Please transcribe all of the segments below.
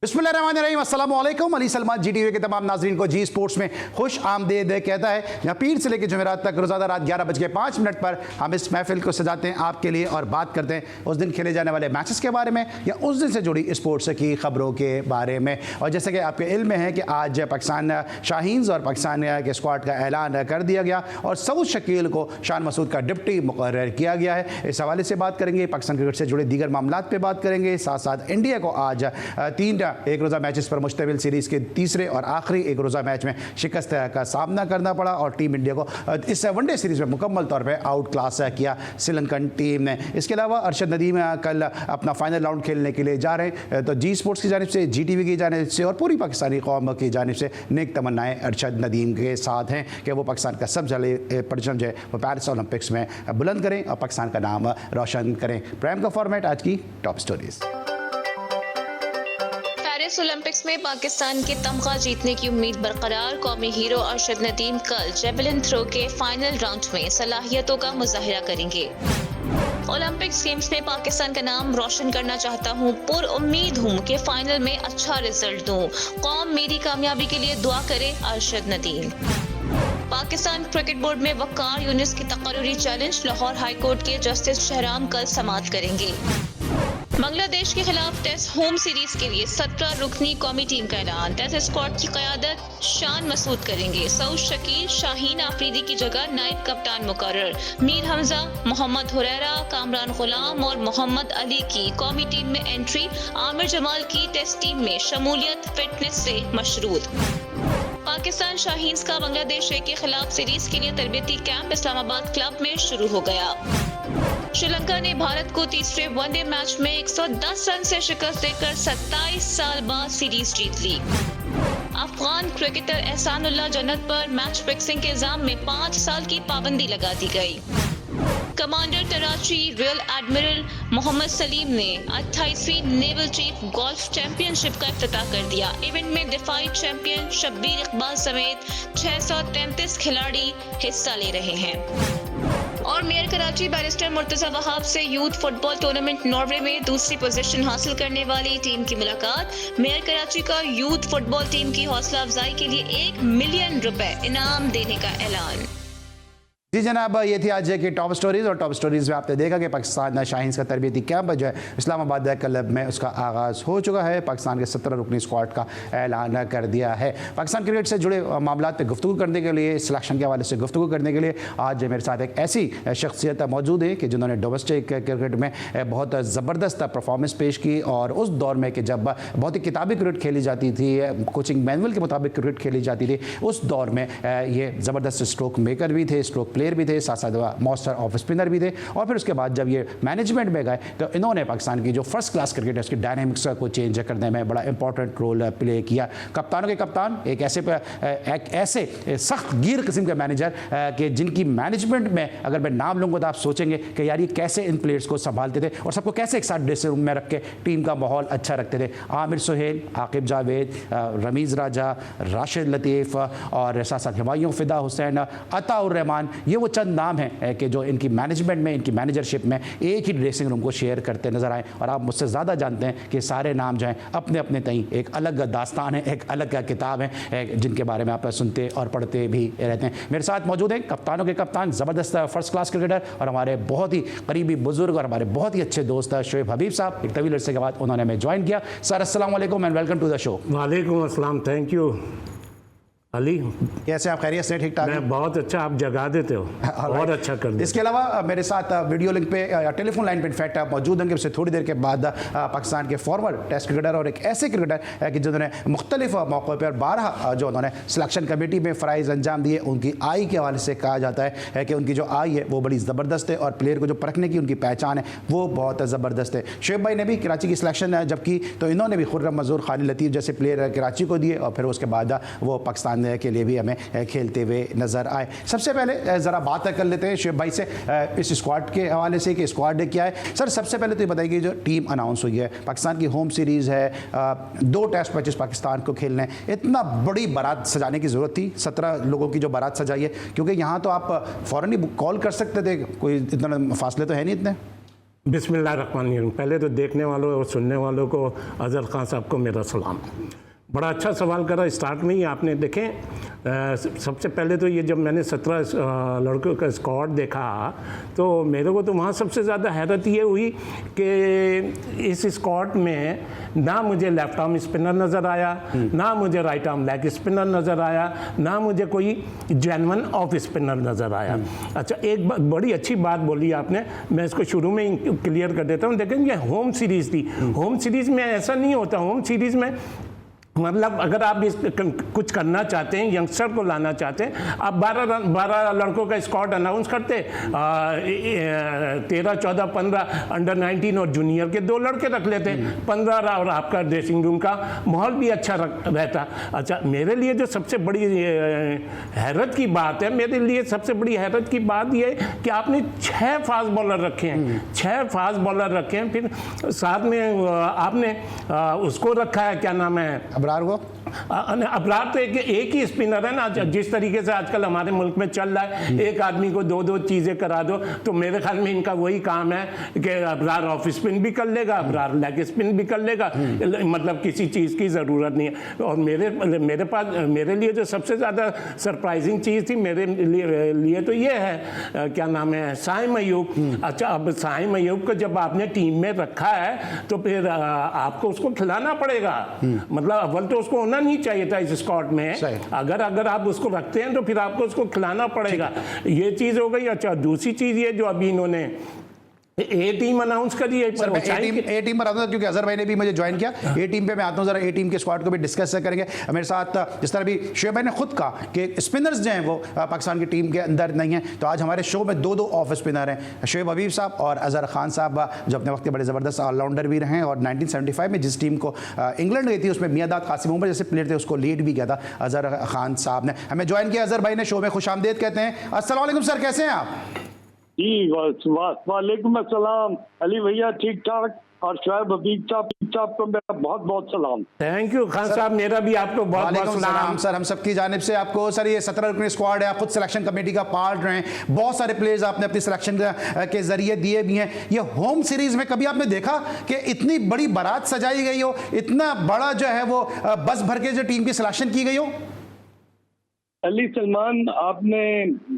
बिस्मिल्लाहिर्रहमानिर्रहीम, अस्सलाम वालेकुम। अली सलमान GTV के तमाम नाज़रीन को जी स्पोर्ट्स में खुश आमदीद कहता है। यहाँ पीर से लेकर जुमेरात तक रोज़ाना रात 11:05 पर हम इस महफिल को सजाते हैं आपके लिए और बात करते हैं उस दिन खेले जाने वाले मैचेस के बारे में या उस दिन से जुड़ी स्पोर्ट्स की खबरों के बारे में। और जैसे कि आपके इल्म में है कि आज पाकिस्तान शाहीन्स और पाकिस्तान के स्क्वाड का ऐलान कर दिया गया और सऊद शकील को शान मसूद का डिप्टी मुकर्रर किया गया है। इस हवाले से बात करेंगे, पाकिस्तान क्रिकेट से जुड़े दीगर मामलात पर बात करेंगे। साथ साथ इंडिया को आज 3 एक रोज़ा मैचेस पर मुश्तमिल सीरीज़ के तीसरे और आखिरी एक रोज़ा मैच में शिकस्त का सामना करना पड़ा और टीम इंडिया को इस वनडे सीरीज़ में मुकम्मल तौर पे आउट क्लास किया श्रीलंकन टीम ने। इसके अलावा अरशद नदीम कल अपना फाइनल राउंड खेलने के लिए जा रहे हैं। तो जी स्पोर्ट्स की जानिब से, GTV की जानिब से और पूरी पाकिस्तानी कौम की जानिब से नेक तमन्नाएँ अरशद नदीम के साथ हैं कि वो पाकिस्तान का सब जले परचम जो है वो पेरिस ओलंपिक्स में बुलंद करें और पाकिस्तान का नाम रोशन करें। प्राइम का फॉर्मेट, आज की टॉप स्टोरीज। पेरिस ओलंपिक्स में पाकिस्तान के तमगा जीतने की उम्मीद बरकरार। कौमी हीरो अरशद नदीम कल जेवलिन थ्रो के फाइनल राउंड में सलाहियतों का मुजाहिरा करेंगे। ओलंपिक्स गेम्स में पाकिस्तान का नाम रोशन करना चाहता हूँ, पुरउम्मीद हूँ कि फाइनल में अच्छा रिजल्ट दूँ। कौम मेरी कामयाबी के लिए दुआ करे, अरशद नदीम। पाकिस्तान क्रिकेट बोर्ड में वक़ार यूनिस की तकर्री चैलेंज। लाहौर हाई कोर्ट के जस्टिस शहराम कल समाअत करेंगे। बांग्लादेश के खिलाफ टेस्ट होम सीरीज के लिए 17 रुकनी कौमी टीम का ऐलान। टेस्ट स्क्वाड की क़यादत शान मसूद करेंगे। सऊद शकील शाहीन आफरीदी की जगह नायब कप्तान मुकर्रर। मीर हमजा, मोहम्मद हुरैरा, कामरान गुलाम और मोहम्मद अली की कौमी टीम में एंट्री। आमिर जमाल की टेस्ट टीम में शमूलियत फिटनेस से मशरूत। पाकिस्तान शाहीन्स का बांग्लादेश के खिलाफ सीरीज के लिए तरबियती कैंप इस्लामाबाद क्लब में शुरू हो गया। श्रीलंका ने भारत को तीसरे वनडे मैच में 110 रन से शिकस्त देकर 27 साल बाद सीरीज जीत ली। अफगान क्रिकेटर एहसानुल्लाह जन्नत पर मैच फिक्सिंग के इल्जाम में 5 साल की पाबंदी लगा दी गई। Commander Karachi real admiral Mohammad Salim ने 28वीं नेवल चीफ गोल्फ चैंपियनशिप का इफ्तिताह कर दिया। इवेंट में दिफाई चैंपियन शब्बीर इकबाल समेत 633 खिलाड़ी हिस्सा ले रहे हैं। और मेयर कराची बैरिस्टर मुर्तजा वहाब से यूथ फुटबॉल टूर्नामेंट नॉर्वे में दूसरी पोजीशन हासिल करने वाली टीम की मुलाकात। मेयर कराची का यूथ फुटबॉल टीम की हौसला अफजाई के लिए 1 मिलियन रुपए इनाम देने का ऐलान। जी जनाब, ये थी आज की टॉप स्टोरीज़। और टॉप स्टोरीज़ में आपने देखा कि पाकिस्तान शाहीन्स का तरबियती कैंप जो है इस्लामाबाद क्लब में उसका आगाज़ हो चुका है। पाकिस्तान के 17 रुकनी स्क्वाड का ऐलान कर दिया है। पाकिस्तान क्रिकेट से जुड़े मामलों पर गुफ्तगू करने के लिए, सिलेक्शन के हवाले से गुफ्तगू करने के लिए आज मेरे साथ एक ऐसी शख्सियत मौजूद है कि जिन्होंने डोमेस्टिक क्रिकेट में बहुत ज़बरदस्त परफॉर्मेंस पेश की और उस दौर में कि जब बहुत ही किताबी क्रिकेट खेली जाती थी, कोचिंग मैनुअल के मुताबिक क्रिकेट खेली जाती थी, उस दौर में ये ज़बरदस्त स्ट्रोक मेकर भी थे, स्ट्रोक प्लेयर भी थे, साथ साथ मास्टर ऑफ स्पिनर भी थे। और फिर उसके बाद जब ये मैनेजमेंट में गए तो इन्होंने पाकिस्तान की जो फर्स्ट क्लास क्रिकेट है उसकी डायनामिक्स को चेंज करने में बड़ा इंपॉर्टेंट रोल प्ले किया। कप्तानों के कप्तान एक ऐसे सख्त गिर किस्म के मैनेजर कि जिनकी मैनेजमेंट में अगर मैं नाम लूँगा तो आप सोचेंगे कि यार ये कैसे इन प्लेयर्स को संभालते थे और सबको कैसे एक साथ ड्रेसिंग रूम में रख के टीम का माहौल अच्छा रखते थे। आमिर सुहेल, आकिब जावेद, रमीज़ राजा, राशिद लतीफ़ और साथ साथ हुमायूं फिदा हुसैन, अताउर रहमान, ये वो चंद नाम हैं कि जो इनकी मैनेजमेंट में, इनकी मैनेजरशिप में एक ही ड्रेसिंग रूम को शेयर करते नजर आए। और आप मुझसे ज़्यादा जानते हैं कि सारे नाम जो हैं अपने अपने तई एक अलग दास्तान है, एक अलग किताब है जिनके बारे में आप सुनते और पढ़ते भी रहते हैं। मेरे साथ मौजूद हैं कप्तानों के कप्तान, ज़बरदस्त फर्स्ट क्लास क्रिकेटर और हमारे बहुत ही करीबी बुजुर्ग और हमारे बहुत ही अच्छे दोस्त शोएब हबीब साहब। एक तवील अरसे के बाद उन्होंने हमें ज्वाइन किया। सर अस्सलाम वालेकुम and welcome to the show. वालेकुम अस्सलाम, थैंक यू। अली कैसे आप? खैरियत से? ठीक ठाक? मैं बहुत अच्छा, आप जगा देते हो, बहुत अच्छा कर दिया। इसके अलावा मेरे साथ वीडियो लिंक पे या टेलीफोन लाइन पे इनफैक्ट आप मौजूद होंगे उससे थोड़ी देर के बाद पाकिस्तान के फॉर्मर टेस्ट क्रिकेटर और एक ऐसे क्रिकेटर कि जिन्होंने मुख्तलिफ मौक़ों पर 12 जो उन्होंने सिलेक्शन कमेटी में फ़राइज़ अंजाम दिए, उनकी आई के हवाले से कहा जाता है कि उनकी जो आई है वो बड़ी ज़बरदस्त है और प्लेयर को जो परखने की उनकी पहचान है वो बहुत ज़बरदस्त है। शोएब भाई ने भी कराची की सिलेक्शन जब की तो इन्होंने भी खुर्रम मजूर, खालिद लतीफ़ जैसे प्लेयर कराची को दिए और फिर उसके बाद वो पाकिस्तान के लिए भी हमें खेलते हुए नज़र आए। सबसे पहले ज़रा बात कर लेते हैं शोएब भाई से इस स्क्वाड के हवाले से कि स्क्वाड क्या है। सर सबसे पहले तो ये बताइए जो टीम अनाउंस हुई है, पाकिस्तान की होम सीरीज़ है, 2 टेस्ट मैचेस पाकिस्तान को खेलने, इतना बड़ी बारात सजाने की ज़रूरत थी? 17 लोगों की जो बारात सजाई है, क्योंकि यहाँ तो आप फ़ौरन ही कॉल कर सकते थे, कोई इतना फासले तो है नहीं इतने। बिस्मिल्लाहिर्रहमानिर्रहीम। पहले तो देखने वालों और सुनने वालों को अज़हर खान साहब को मेरा सलाम। बड़ा अच्छा सवाल करा स्टार्ट में ही आपने। देखें, सबसे पहले तो ये जब मैंने 17 लड़कों का स्क्वाड देखा तो मेरे को तो वहाँ सबसे ज़्यादा हैरत ये हुई कि इस स्क्वाड में ना मुझे लेफ्ट आर्म स्पिनर नज़र आया, ना मुझे राइट आर्म लेग स्पिनर नज़र आया, ना मुझे कोई जेन्युइन ऑफ स्पिनर नज़र आया। अच्छा, एक बड़ी अच्छी बात बोली आपने, मैं इसको शुरू में ही क्लियर कर देता हूँ। देखें, ये होम सीरीज़ थी। होम सीरीज़ में ऐसा नहीं होता। होम सीरीज़ में मतलब अगर आप इस कुछ करना चाहते हैं, यंगस्टर को लाना चाहते हैं, आप 12 लड़कों का स्क्वाड अनाउंस करते, 13, 14, 15 अंडर 19 और जूनियर के 2 लड़के रख लेते, 15 और आपका ड्रेसिंग रूम का माहौल भी अच्छा रहता। अच्छा, मेरे लिए जो सबसे बड़ी हैरत की बात है, मेरे लिए सबसे बड़ी हैरत की बात ये कि आपने 6 फास्ट बॉलर रखे हैं, 6 फास्ट बॉलर रखे हैं, फिर साथ में आपने उसको रखा है, क्या नाम है, अबरार। तो एक ही स्पिनर है ना। जिस तरीके से आजकल हमारे मुल्क में चल रहा है, एक आदमी को 2 चीज़ें करा दो, तो मेरे ख्याल में इनका वही काम है कि अबरार ऑफ स्पिन भी कर लेगा, अबरार लेग स्पिन भी कर लेगा, मतलब किसी चीज़ की ज़रूरत नहीं है। और मेरे पास मेरे लिए जो सबसे ज़्यादा सरप्राइजिंग चीज़ थी मेरे लिए तो ये है, क्या नाम है, साइम अयूब। अच्छा, अब साइम अयूब को जब आपने टीम में रखा है तो फिर आपको उसको खिलाना पड़ेगा। मतलब तो उसको होना नहीं चाहिए था इस स्क्वाड में। अगर आप उसको रखते हैं तो फिर आपको उसको खिलाना पड़ेगा। ये चीज़ हो गई। अच्छा, दूसरी चीज़ ये जो अभी इन्होंने ए टीम अनाउंस करी है, ए टीम पर आता हूं क्योंकि अजहर भाई ने भी मुझे ज्वाइन किया। ए टीम पे मैं आता हूं, जरा ए टीम के स्क्वाड को भी डिस्कस करेंगे मेरे साथ। जिस तरह भी शोएब भाई ने खुद कहा कि स्पिनर्स जो हैं वो पाकिस्तान की टीम के अंदर नहीं है, तो आज हमारे शो में 2 ऑफ स्पिनर हैं, शोएब हबीब साहब और अजहर खान साहब, जो अपने वक्त के बड़े ज़बरदस्त ऑलराउंडर भी रहे और 1975 में जिस टीम को इंग्लैंड गई थी उसमें मियादाद कासिम उमर जैसे प्लेयर थे, उसको लीड भी किया था अजहर खान साहब ने। हमें ज्वाइन किया अजहर भाई ने, शो में खुशामदीद कहते हैं। अस्सलाम वालेकुम सर, कैसे हैं आप? जी वालेकुम अस्सलाम अली भैया, ठीक ठाक। और शोएब हबीब साहब को मेरा बहुत बहुत सलाम। थैंक यू खान साहब, मेरा भी आपको बहुत बहुत सलाम। सर, हम सबकी जानिब से आपको। सर, ये 17 रुकनी स्क्वाड है, आप खुद सिलेक्शन कमेटी का पार्ट रहे हैं, बहुत सारे प्लेयर्स आपने अपनी सिलेक्शन के जरिए दिए भी हैं। ये होम सीरीज में कभी आपने देखा कि इतनी बड़ी बारात सजाई गई हो, इतना बड़ा जो है वो बस भर के जो टीम की सिलेक्शन की गई हो? अली सलमान, आपने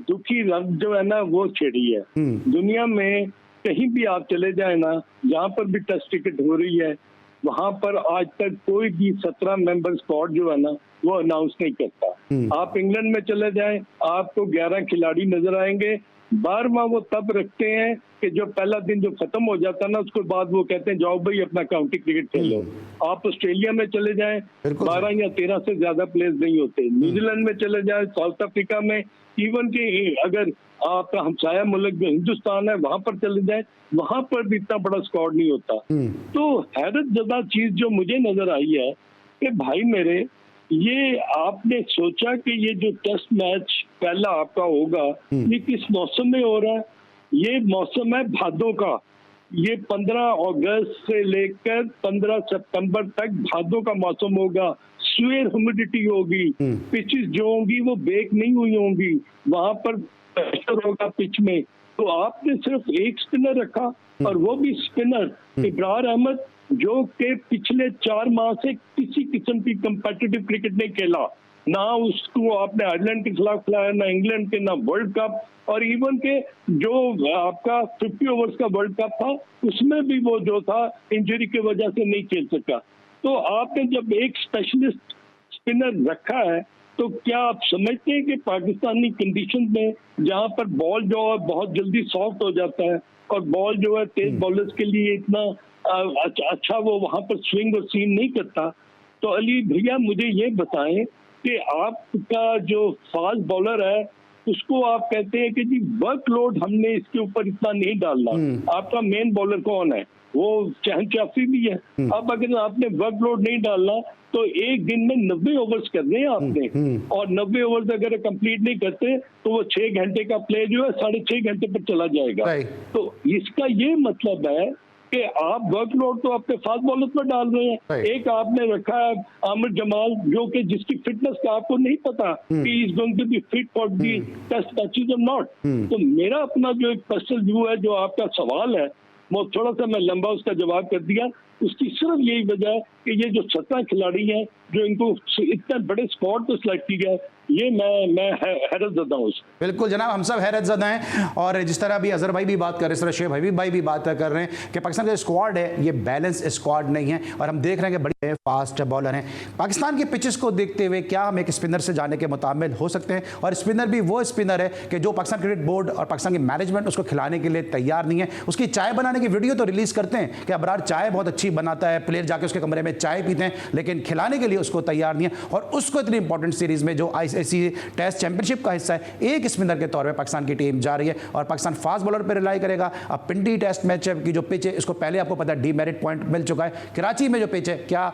दुखी रंग जो है ना वो छेड़ी है। दुनिया में कहीं भी आप चले जाए ना, जहाँ पर भी टेस्ट क्रिकेट हो रही है, वहां पर आज तक कोई भी 17 मेंबर स्क्वाड जो है ना वो अनाउंस नहीं करता। आप इंग्लैंड में चले जाएं, आपको 11 खिलाड़ी नजर आएंगे। 12वां वो तब रखते हैं कि जो पहला दिन जो खत्म हो जाता है ना, उसके बाद वो कहते हैं जाओ भाई अपना काउंटी क्रिकेट खेलो। आप ऑस्ट्रेलिया में चले जाएं, 12 या 13 से ज्यादा प्लेयर्स नहीं होते। न्यूजीलैंड में चले जाएं, साउथ अफ्रीका में, इवन के अगर आपका हमसाया मुल्क जो हिंदुस्तान है वहां पर चले जाए, वहां पर भी इतना बड़ा स्क्वाड नहीं होता। तो हैरत ज़दा चीज जो मुझे नजर आई है कि भाई मेरे, ये आपने सोचा कि ये जो टेस्ट मैच पहला आपका होगा ये किस मौसम में हो रहा है? ये मौसम है भादों का। ये 15 अगस्त से लेकर 15 सितंबर तक भादों का मौसम होगा। स्वेयर ह्यूमिडिटी होगी, पिचेस जो होंगी वो बेक नहीं हुई होंगी, वहां पर प्रेशर होगा पिच में। तो आपने सिर्फ एक स्पिनर रखा, और वो भी स्पिनर इब्रार अहमद, जो के पिछले 4 माह से किसी किस्म की कंपेटिटिव क्रिकेट नहीं खेला। ना उसको आपने आयरलैंड के खिलाफ खिलाया, ना इंग्लैंड के, ना वर्ल्ड कप, और इवन के जो आपका 50 ओवर्स का वर्ल्ड कप था उसमें भी वो जो था इंजरी की वजह से नहीं खेल सका। तो आपने जब एक स्पेशलिस्ट स्पिनर रखा है, तो क्या आप समझते हैं कि पाकिस्तानी कंडीशन में जहां पर बॉल जो है बहुत जल्दी सॉफ्ट हो जाता है और बॉल जो है तेज बॉलर्स के लिए इतना अच्छा वो वहां पर स्विंग और सीन नहीं करता, तो अली भैया मुझे ये बताएं कि आपका जो फास्ट बॉलर है उसको आप कहते हैं कि जी वर्कलोड हमने इसके ऊपर इतना नहीं डालना। आपका मेन बॉलर कौन है? वो शहनशाफी भी है। अब अगर आपने वर्कलोड नहीं डालना तो एक दिन में 90 ओवर्स करने हैं आपने, और 90 ओवर्स अगर कंप्लीट नहीं करते तो वो 6 घंटे का प्ले जो है 6.5 घंटे पर चला जाएगा। तो इसका ये मतलब है कि आप वर्कलोड तो अपने फास्ट बॉलर पर डाल रहे हैं। एक आपने रखा है आमिर जमाल, जो कि जिसकी फिटनेस का आपको नहीं पता कि is going to be fit for the test matches और नॉट। तो मेरा अपना जो एक पर्सनल व्यू है, जो आपका सवाल है वो थोड़ा सा मैं लंबा उसका जवाब कर दिया। उसकी सिर्फ यही वजह है कि ये जो 17 खिलाड़ी हैं जो इनको इतने बड़े स्क्वाड पे सिलेक्ट किया है, ये मैं हैरत ज़दा हूँ। बिल्कुल जनाब, हम सब हैरत ज़दा हैं। और जिस तरह अभी अजहर भाई भी बात कर रहे हैं, इस तरह शेख हबीब भाई भी बात कर रहे हैं कि पाकिस्तान का स्क्वाड है ये बैलेंस स्क्वाड नहीं है, और हम देख रहे हैं कि बड़े फास्ट बॉलर हैं। पाकिस्तान के पिचेस को देखते हुए क्या हम एक स्पिनर से जाने के मुताबिक हो सकते हैं? और स्पिनर भी वो स्पिनर है कि जो पाकिस्तान क्रिकेट बोर्ड और पाकिस्तान की मैनेजमेंट उसको खिलाने के लिए तैयार नहीं है। उसकी चाय बनाने की वीडियो तो रिलीज़ करते हैं कि अबरार चाय बहुत अच्छी बनाता है, प्लेयर जाके उसके कमरे में चाय पीते हैं, लेकिन खिलाने के लिए उसको तैयार नहीं है। और उसको इतनी इंपॉर्टेंट सीरीज़ में जो ICC टेस्ट चैंपियनशिप का हिस्सा है, एक स्पिनर के तौर पे पाकिस्तान की टीम जा रही है और पाकिस्तान फास्ट बॉलर पर रिलाई करेगा। अब पिंडी टेस्ट मैच की जो पिच है, इसको पहले आपको पता है डीमेरिट पॉइंट मिल चुका है। कराची में जो पिच है, क्या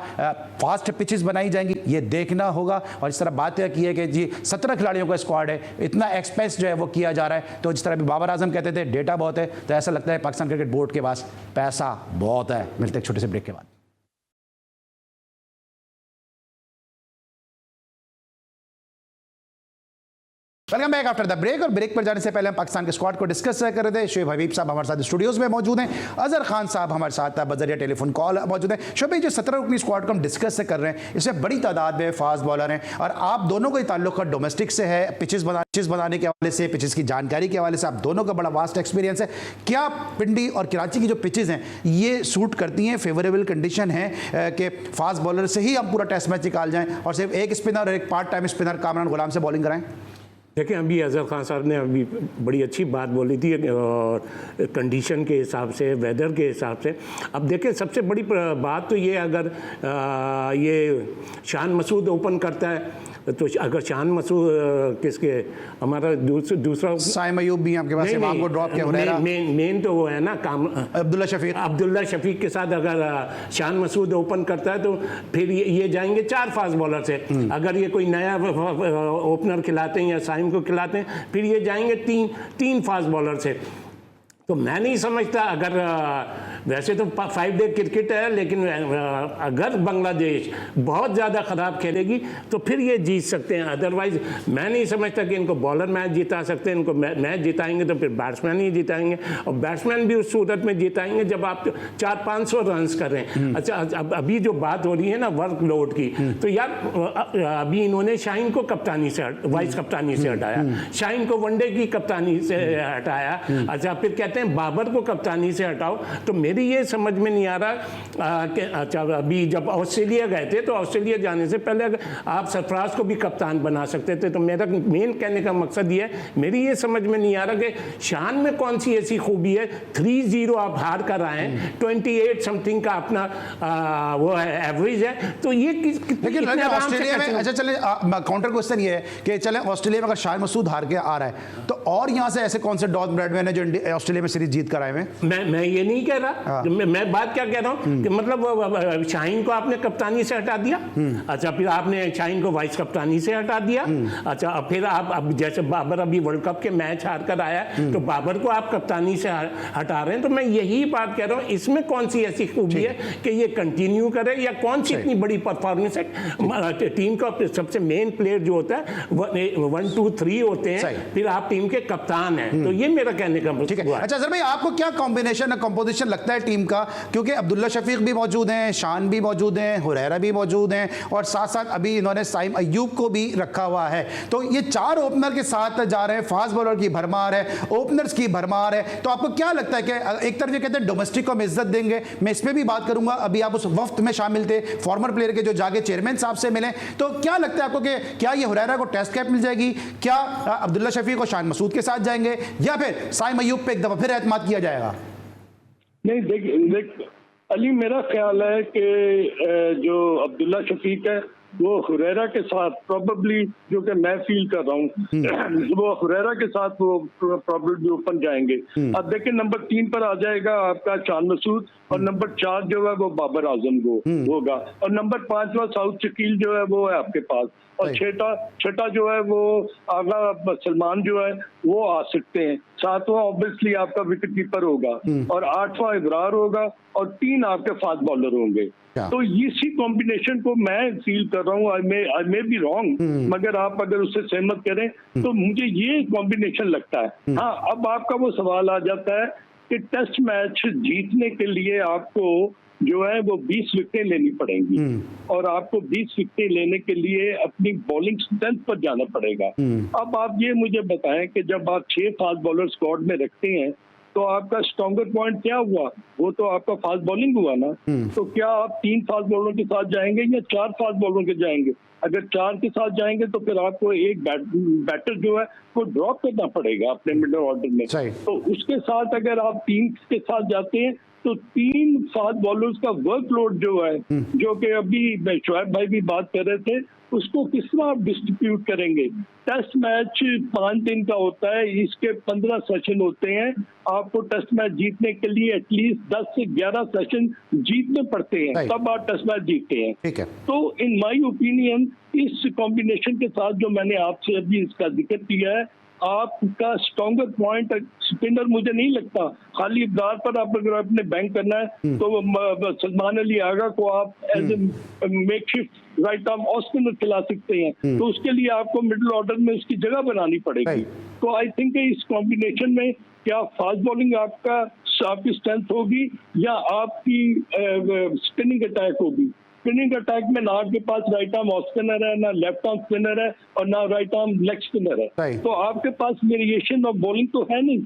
फास्ट पिचेस बनाई जाएंगी, ये देखना होगा। और इस तरह बात की है कि जी 17 खिलाड़ियों का स्क्वाड है, इतना एक्सपेंस जो है वो किया जा रहा है। तो जिस तरह भी बाबर आजम कहते थे डेटा बहुत है, तो ऐसा लगता है पाकिस्तान क्रिकेट बोर्ड के पास पैसा बहुत है। मिलते एक छोटे से ब्रेक के बाद। Welcome back after the break. और ब्रेक पर जाने से पहले हम पाकिस्तान के स्क्वाड को डिस्कस कर रहे थे। शुएब हबीब साहब हमारे साथ स्टूडियोज में मौजूद हैं, अजहर खान साहब हमारे साथ बजरिया टेलीफोन कॉल मौजूद हैं। शुएब भाई, जो 17 रुकनी स्क्वाड को हम डिस्कस कर रहे हैं, इसमें बड़ी तादाद में फास्ट बॉलर हैं और आप दोनों का ताल्लुक डोमेस्टिक से है, पिचेस बनाने के हवाले से, पिचेस की जानकारी के हवाले से आप दोनों का बड़ा वास्ट एक्सपीरियंस है। क्या पिंडी और कराची की जो पिचेस हैं ये सूट करती हैं, फेवरेबल कंडीशन है कि फास्ट बॉलर से ही हम पूरा टेस्ट मैच निकाल जाएँ और सिर्फ एक स्पिनर और एक पार्ट टाइम स्पिनर कामरान गुलाम से बॉलिंग कराएं? देखिए, अभी अजहर खान साहब ने अभी बड़ी अच्छी बात बोली थी और कंडीशन के हिसाब से, वेदर के हिसाब से। अब देखें, सबसे बड़ी बात तो ये, अगर ये शान मसूद ओपन करता है तो अगर शान मसूद किसके, हमारा दूसरा साइम अयूब भी आपके पास इमाम को ड्रॉप किया, मेन तो वो है ना काम, अब्दुल्ला शफीक के साथ अगर शान मसूद ओपन करता है तो फिर ये जाएंगे 4 फास्ट बॉलर से। अगर ये कोई नया ओपनर खिलाते हैं या साइम को खिलाते हैं, फिर ये जाएंगे तीन फास्ट बॉलर से। तो मैं नहीं समझता, अगर वैसे तो 5 डे क्रिकेट है, लेकिन अगर बांग्लादेश बहुत ज़्यादा ख़राब खेलेगी तो फिर ये जीत सकते हैं। अदरवाइज़ मैं नहीं समझता कि इनको बॉलर मैच जिता सकते हैं। इनको मैच जिताएंगे तो फिर बैट्समैन ही जिताएंगे, और बैट्समैन भी उस सूरत में जिताएंगे जब आप 400-500 रन कर रहे हैं। अच्छा, अब अभी जो बात हो रही है ना वर्कलोड की, तो यार अभी इन्होंने शाहीन को कप्तानी से वाइस कप्तानी से हटाया, शाहीन को वनडे की कप्तानी से हटाया। अच्छा, फिर कहते हैं बाबर को कप्तानी से हटाओ। तो मेरी ये समझ में नहीं आ रहा कि अच्छा, अभी जब ऑस्ट्रेलिया गए थे तो ऑस्ट्रेलिया जाने से पहले अगर आप सरफराज को भी कप्तान बना सकते थे। तो मेरा मेन कहने का मकसद ये है, मेरी ये समझ में नहीं आ रहा कि शान में कौन सी ऐसी खूबी है। 3-0 आप हार कर आए हैं, 28 समथिंग का अपना वो है एवरेज है। तो ये ऑस्ट्रेलिया में, अच्छा चले काउंटर क्वेश्चन ये है कि चले ऑस्ट्रेलिया में अगर शान मसूद हार के आ रहा है तो और यहाँ से ऐसे कौन से डॉट ब्रैडमैन है जो ऑस्ट्रेलिया में सीरीज जीत कर आए हैं? मैं ये नहीं कह रहा। मैं बात क्या कह रहा हूँ कि मतलब शाहीन को आपने कप्तानी से हटा दिया। अच्छा, फिर आपने शाहीन को वाइस कप्तानी से हटा दिया। अच्छा, फिर आप अब जैसे बाबर अभी वर्ल्ड कप के मैच हार कर आया तो बाबर को आप कप्तानी से हटा रहे हैं। तो मैं यही बात कह रहा हूँ, इसमें कौन सी ऐसी खूबी है कि ये कंटिन्यू करे, या कौन सी इतनी बड़ी परफॉर्मेंस है। टीम का सबसे मेन प्लेयर जो होता है 1, 2, 3 होते हैं, फिर आप टीम के कप्तान हैं। तो ये मेरा कहने का मतलब है। अच्छा सर भाई, आपको क्या कॉम्बिनेशन कंपोजिशन लगता है टीम का? क्योंकि अब्दुल्ला शफीक भी मौजूद हैं, शान भी मौजूद हैं, हुरैरा भी मौजूद हैं, और साथ साथ अभी इन्होंने साइम अयूब को भी रखा हुआ है। तो ये 4 ओपनर के साथ जा रहे हैं, फास्ट बॉलर की भरमार है, ओपनर्स की भरमार है। तो आपको क्या लगता है कि एक तरफ ये कहते हैं डोमेस्टिक को हम इज्जत देंगे, मैं इस पर भी बात करूंगा। अभी आप उस वक्त में शामिल थे, फॉर्मर प्लेयर के जो जाके चेयरमैन साहब से मिले, तो क्या लगता है आपको कि क्या ये हुरैरा को टेस्ट कैप मिल जाएगी? क्या अब्दुल्ला शफीक और शान मसूद के साथ जाएंगे, या फिर साइम अयूब पे एक दफा फिर एतमाद किया जाएगा? नहीं, देख अली, मेरा ख्याल है कि जो अब्दुल्ला शफीक है वो हुरैरा के साथ प्रोबेबली, जो कि मैं फील कर रहा हूँ, वो हुरैरा के साथ वो प्रोबेबली ओपन जाएंगे। अब देखिए, नंबर 3 पर आ जाएगा आपका शान मसूद, और नंबर 4 जो है वो बाबर आजम को होगा, और नंबर 5वां साउथ शकील जो है वो है आपके पास, और छठा जो है वो आगा सलमान जो है वो आ सकते हैं। 7वां ऑब्वियसली आपका विकेट कीपर होगा, और 8वां इब्रार होगा, और 3 आपके फास्ट बॉलर होंगे। तो इसी कॉम्बिनेशन को मैं फील कर रहा हूँ। आई मे बी रॉन्ग, मगर आप अगर उससे सहमत करें तो मुझे ये कॉम्बिनेशन लगता है। हाँ, अब आपका वो सवाल आ जाता है कि टेस्ट मैच जीतने के लिए आपको जो है वो 20 विकेटें लेनी पड़ेंगी और आपको 20 विकेटें लेने के लिए अपनी बॉलिंग स्ट्रेंथ पर जाना पड़ेगा। अब आप ये मुझे बताएं कि जब आप 6 फास्ट बॉलर स्क्वाड में रखते हैं तो आपका स्ट्रॉन्गर पॉइंट क्या हुआ? वो तो आपका फास्ट बॉलिंग हुआ ना। तो क्या आप 3 फास्ट बॉलरों के साथ जाएंगे या 4 फास्ट बॉलरों के जाएंगे? अगर 4 के साथ जाएंगे तो फिर आपको एक बैटर जो है वो ड्रॉप करना पड़ेगा अपने मिडल ऑर्डर में। तो उसके साथ अगर आप 3 के साथ जाते हैं तो 3 फास्ट बॉलर्स का वर्कलोड जो है, जो कि अभी शोएब भाई भी बात कर रहे थे, उसको किस तरह आप डिस्ट्रीब्यूट करेंगे? टेस्ट मैच 5 दिन का होता है, इसके 15 सेशन होते हैं। आपको टेस्ट मैच जीतने के लिए एटलीस्ट 10 से 11 सेशन जीतने पड़ते हैं, तब आप टेस्ट मैच जीतते हैं। ठीक है। तो इन माय ओपिनियन इस कॉम्बिनेशन के साथ जो मैंने आपसे अभी इसका जिक्र किया है, आपका स्ट्रॉन्गर पॉइंट स्पिनर मुझे नहीं लगता। खाली इकदार पर आप अगर आपने बैंक करना है तो सलमान अली आगा को आप as a makeshift right arm off spinner खिला सकते हैं। तो उसके लिए आपको मिडिल ऑर्डर में उसकी जगह बनानी पड़ेगी। तो आई थिंक इस कॉम्बिनेशन में क्या फास्ट बॉलिंग आपकी स्ट्रेंथ होगी या आपकी स्पिनिंग अटैक होगी? स्पिनिंग अटैक में ना आपके पास राइट आर्म ऑफ स्पिनर है, ना लेफ्ट आर्म स्पिनर है और ना राइट आर्म लेग स्पिनर है। तो आपके पास वेरिएशन ऑफ बॉलिंग तो है नहीं।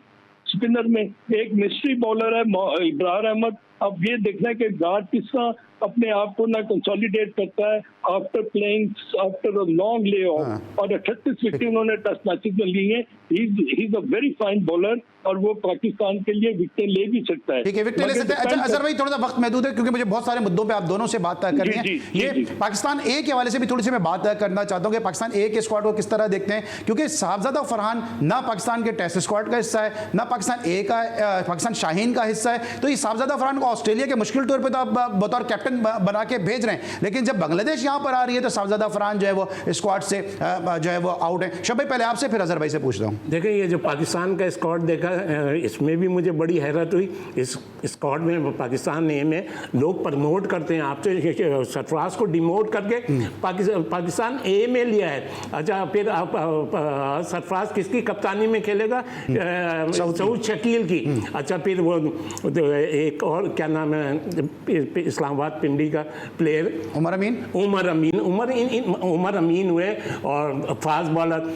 स्पिनर में एक मिस्ट्री बॉलर है इब्रार अहमद। अब ये देखना है कि गार्ड किस तरह अपने आप को ना कंसोलिडेट करता है after playing after a long lay off. और 38 विकेट उन्होंने टेस्ट मैचेस में ली है। He is a very fine bowler और वो पाकिस्तान के लिए विकेट ले भी सकता है। ठीक है, विकेट ले सकते हैं। अच्छा अजहर भाई, थोड़ा सा वक्त महदूद है क्योंकि मुझे बहुत सारे मुद्दों पे आप दोनों से बात करनी है। ये पाकिस्तान ए के हवाले से भी थोड़ी सी मैं बात करना चाहता हूँ कि पाकिस्तान ए के स्क्वाड को किस तरह देखते हैं, क्योंकि साहबजादा फरहान ना पाकिस्तान के टेस्ट स्क्वाड का हिस्सा है, ना पाकिस्तान ए का पाकिस्तान शाहीन का हिस्सा है। तो ये साहबजादा फरहान को ऑस्ट्रेलिया के मुश्किल तौर पर तो आप बतौर कैप्टन बना के भेज रहे हैं, लेकिन जब बांग्लादेश यहाँ पर आ रही है तो साहबजादा फरहान जो है वो स्क्वाड से जो है वो आउट है। शब भाई पहले आपसे फिर अजहर भाई से पूछता हूँ। देखिए, ये जो पाकिस्तान का स्क्वाड देखा, इसमें भी मुझे बड़ी हैरत हुई। इस स्क्वाड में पाकिस्तान ए में लोग प्रमोट करते हैं, आपसे सरफराज को डिमोट करके पाकिस्तान ए में लिया है। अच्छा, फिर आप सरफराज किसकी कप्तानी में खेलेगा? सऊद शकील की। अच्छा, फिर वो एक और क्या नाम है इस्लामाबाद पिंडी का प्लेयर उमर अमीन हुए और फास्ट बॉलर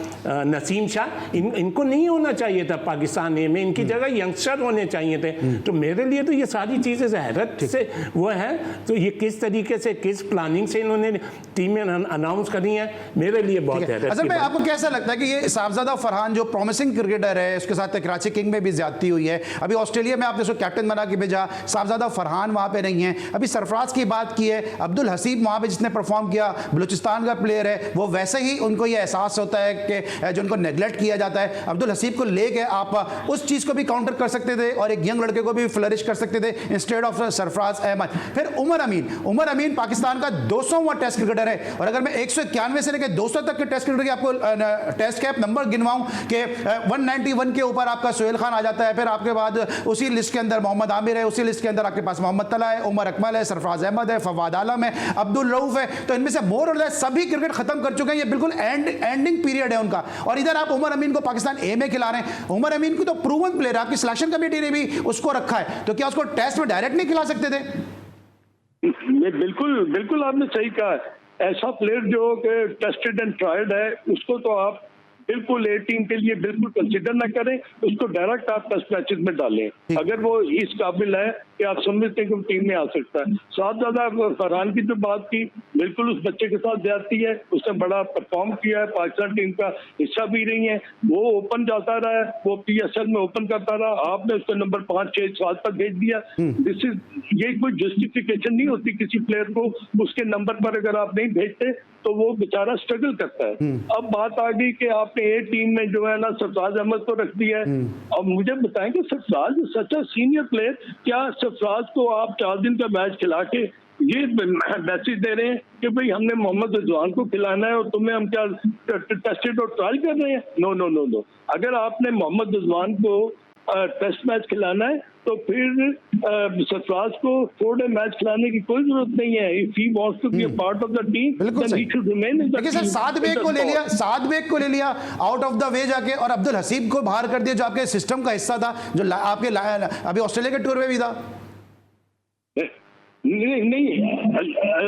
नसीम शाह। इनको नहीं होना चाहिए था पाकिस्तान ए में, इनकी जगह यंगस्टर होने चाहिए थे। तो मेरे लिए तो ये सारी चीज़ें हैरत से वो है। तो ये किस तरीके से, किस प्लानिंग से इन्होंने टीमें अनाउंस करी है, मेरे लिए बहुत हैरत। असल में आपको कैसा लगता है कि ये साहबजादा फरहान जो प्रॉमिसिंग क्रिकेटर है, उसके साथ कराची किंग में भी ज्यादती हुई है, अभी ऑस्ट्रेलिया में आपने उसको कैप्टन बना के भेजा, साहबजादा फरहान वहाँ पे नहीं है, अभी सरफराज की बात की है, अब्दुल हसीब वहाँ पे जिसने परफॉर्म किया बलूचिस्तान का प्लेयर है, वो वैसे ही उनको ये एहसास होता है कि जो उनको नेगलेक्ट किया जाता है। अब्दुल हसीब को लेके आप उस चीज़ को भी काउंटर कर सकते थे और एक यंग लड़के को भी फ्लरिश कर सकते थे इंस्टेड ऑफ सरफराज अहमद। फिर उमर अमीन पाकिस्तान का 200वां टेस्ट क्रिकेटर है, और अगर मैं 191 से लेकर 200 तक के टेस्ट क्रिकेटर की आपको टेस्ट कैप नंबर गिनवाऊं कि 191 के ऊपर आपका सोहेल खान आ जाता है, फिर आपके बाद उसी लिस्ट के अंदर मोहम्मद आमिर है, उसी लिस्ट के अंदर आपके पास मोहम्मद तला है, उमर अकमल है, सरफराज अहमद है, फवाद आलम है, अब्दुल रऊफ है। तो इनमें से मोर और लेस सभी क्रिकेट खत्म कर चुके हैं, ये बिल्कुल एंडिंग पीरियड है उनका। और इधर आप उमर अमीन को पाकिस्तान ए में खिला रहे हैं। उमर अमीन को तो प्रूवन प्लेयर, आपकी सिलेक्शन कमेटी ने भी उसको रखा है, तो क्या उसको टेस्ट में डायरेक्ट नहीं खिला सकते थे? बिल्कुल आपने सही कहा। ऐसा प्लेयर जो कि टेस्टेड एंड ट्राइड है, उसको तो आप बिल्कुल ए टीम के लिए बिल्कुल कंसीडर ना करें, उसको डायरेक्ट आप टेस्ट मैचेस में डालें अगर वो इस काबिल है कि आप समझते हैं कि वो टीम में आ सकता है। साहबजादा फरहान की जो बात की, बिल्कुल उस बच्चे के साथ जाती है, उसने बड़ा परफॉर्म किया है, पाकिस्तान टीम का हिस्सा भी रही है, वो ओपन जाता रहा है, वो PSL में ओपन करता रहा, आपने उसको नंबर 5, 6, 7 तक भेज दिया। ये कोई जस्टिफिकेशन नहीं होती किसी प्लेयर को, उसके नंबर पर अगर आप नहीं भेजते तो वो बेचारा स्ट्रगल करता है। अब बात आ गई कि आपने ए टीम में जो है ना सरफराज अहमद को रख दिया है। अब मुझे बताएं कि सरफराज सच अ सीनियर प्लेयर, क्या सरफराज को आप 4 दिन का मैच खिला के ये मैसेज दे रहे हैं कि भाई हमने मोहम्मद रिजवान को खिलाना है और तुम्हें हम क्या टेस्टेड और ट्रायल कर रहे हैं? नो। अगर आपने मोहम्मद रिजवान को टेस्ट मैच खिलाना है तो फिर सरफराज को 4-डे मैच खिलाने की कोई जरूरत नहीं है। If he wants to be a part of the team बिल्कुल सही। देखिए सर, साद बेग को ले लिया आउट ऑफ द वे जाके, और अब्दुल हसीब को बाहर कर दिया जो आपके सिस्टम का हिस्सा था, जो आपके अभी ऑस्ट्रेलिया के टूर में भी था। नहीं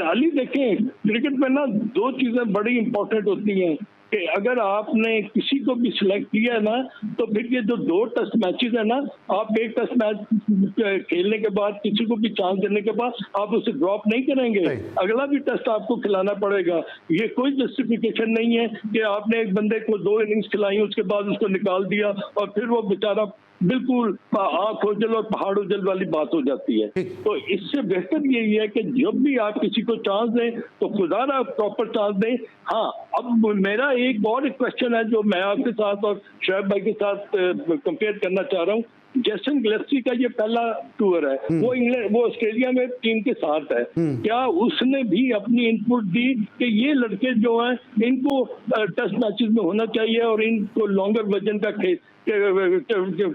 अली, देखें क्रिकेट में ना दो चीजें बड़ी इंपॉर्टेंट होती हैं कि अगर आपने किसी को भी सिलेक्ट किया है ना, तो फिर ये जो 2 टेस्ट मैचेस है ना, आप एक टेस्ट मैच खेलने के बाद किसी को भी चांस देने के बाद आप उसे ड्रॉप नहीं करेंगे, अगला भी टेस्ट आपको खिलाना पड़ेगा। ये कोई जस्टिफिकेशन नहीं है कि आपने एक बंदे को 2 इनिंग्स खिलाई उसके बाद उसको निकाल दिया और फिर वो बेचारा बिल्कुल आंख ओझल और पहाड़ ओझल वाली बात हो जाती है। तो इससे बेहतर यही है कि जब भी आप किसी को चांस दें तो खुदारा प्रॉपर चांस दें। हाँ, अब मेरा एक और क्वेश्चन है जो मैं आपके साथ और शोएब भाई के साथ कंपेयर करना चाह रहा हूँ। जेसन गिलेस्पी का ये पहला टूर है, वो ऑस्ट्रेलिया में टीम के साथ है। क्या उसने भी अपनी इनपुट दी कि ये लड़के जो हैं इनको टेस्ट मैचेस में होना चाहिए और इनको लॉन्गर वजन का